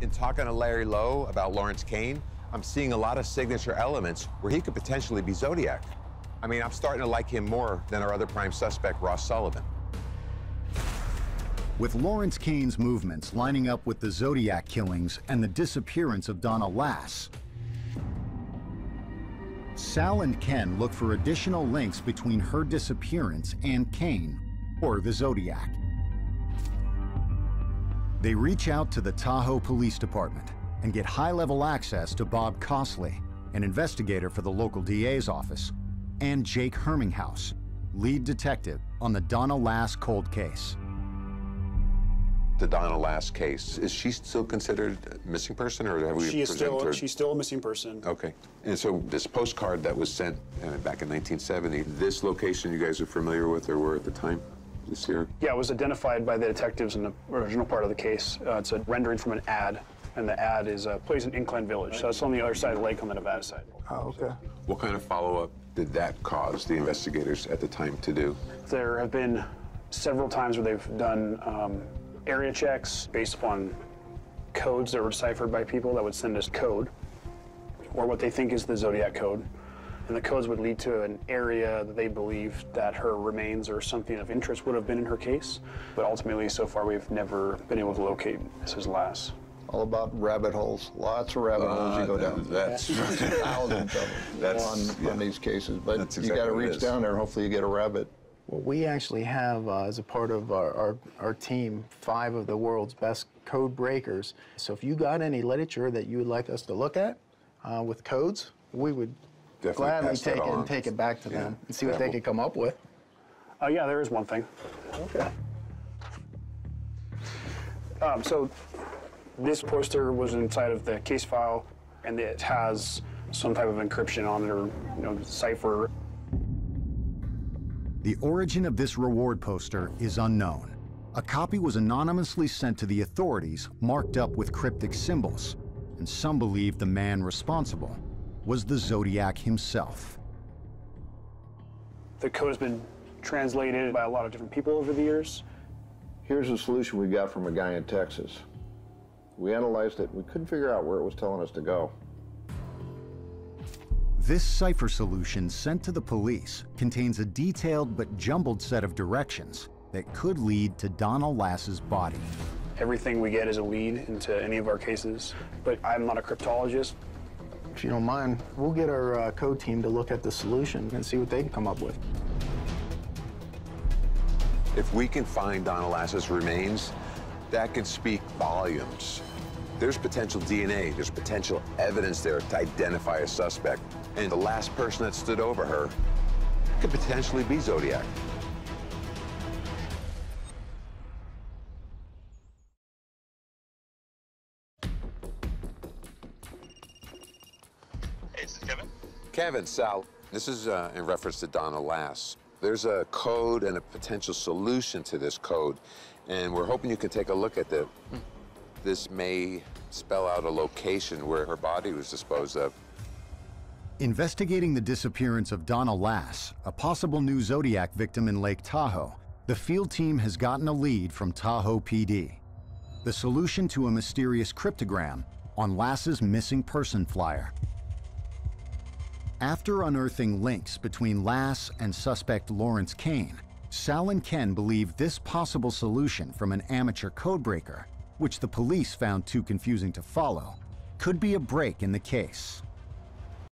In talking to Larry Lowe about Lawrence Kane, I'm seeing a lot of signature elements where he could potentially be Zodiac. I mean, I'm starting to like him more than our other prime suspect, Ross Sullivan. With Lawrence Kane's movements lining up with the Zodiac killings and the disappearance of Donna Lass, Sal and Ken look for additional links between her disappearance and Kane, or the Zodiac. They reach out to the Tahoe Police Department and get high-level access to Bob Costley, an investigator for the local DA's office, and Jake Herminghaus, lead detective on the Donna Lass cold case. The Donna Lass case, is she still considered a missing person, or have we she's her? still a missing person. Okay. And so this postcard that was sent back in 1970, this location you guys are familiar with or were at the time? This here? Yeah, it was identified by the detectives in the original part of the case. It's a rendering from an ad, and the ad is a place in Incline Village, so it's on the other side of the lake on the Nevada side. Oh, okay. What kind of follow-up did that cause the investigators at the time to do? There have been several times where they've done area checks based upon codes that were deciphered by people that would send us code, or what they think is the Zodiac code. And the codes would lead to an area that they believed that her remains or something of interest would have been in her case. But ultimately, so far, we've never been able to locate Mrs. Lass. All about rabbit holes. Lots of rabbit holes you go down. That's thousands of them on these cases. But exactly you got to reach down there and hopefully you get a rabbit. Well, we actually have, as a part of our team, 5 of the world's best code breakers. So if you got any literature that you would like us to look at with codes, we would gladly take it and take it back to them and see what they could come up with. Yeah, there is one thing. Okay. So this poster was inside of the case file, and it has some type of encryption on it, or cipher. The origin of this reward poster is unknown. A copy was anonymously sent to the authorities, marked up with cryptic symbols, and some believe the man responsible was the Zodiac himself. The code has been translated by a lot of different people over the years. Here's a solution we got from a guy in Texas. We analyzed it. We couldn't figure out where it was telling us to go. This cipher solution sent to the police contains a detailed but jumbled set of directions that could lead to Donna Lass's body. Everything we get is a lead into any of our cases, but I'm not a cryptologist. If you don't mind, we'll get our code team to look at the solution and see what they can come up with. If we can find Donna Lass's remains, that could speak volumes. There's potential DNA, there's potential evidence there to identify a suspect. And the last person that stood over her could potentially be Zodiac. Hey, is this Kevin? Kevin, Sal, this is in reference to Donna Lass. There's a code and a potential solution to this code, and we're hoping you can take a look at it. This may spell out a location where her body was disposed of. Investigating the disappearance of Donna Lass, a possible new Zodiac victim in Lake Tahoe, the field team has gotten a lead from Tahoe PD. The solution to a mysterious cryptogram on Lass's missing person flyer. After unearthing links between Lass and suspect Lawrence Kane, Sal and Ken believe this possible solution from an amateur codebreaker, which the police found too confusing to follow, could be a break in the case.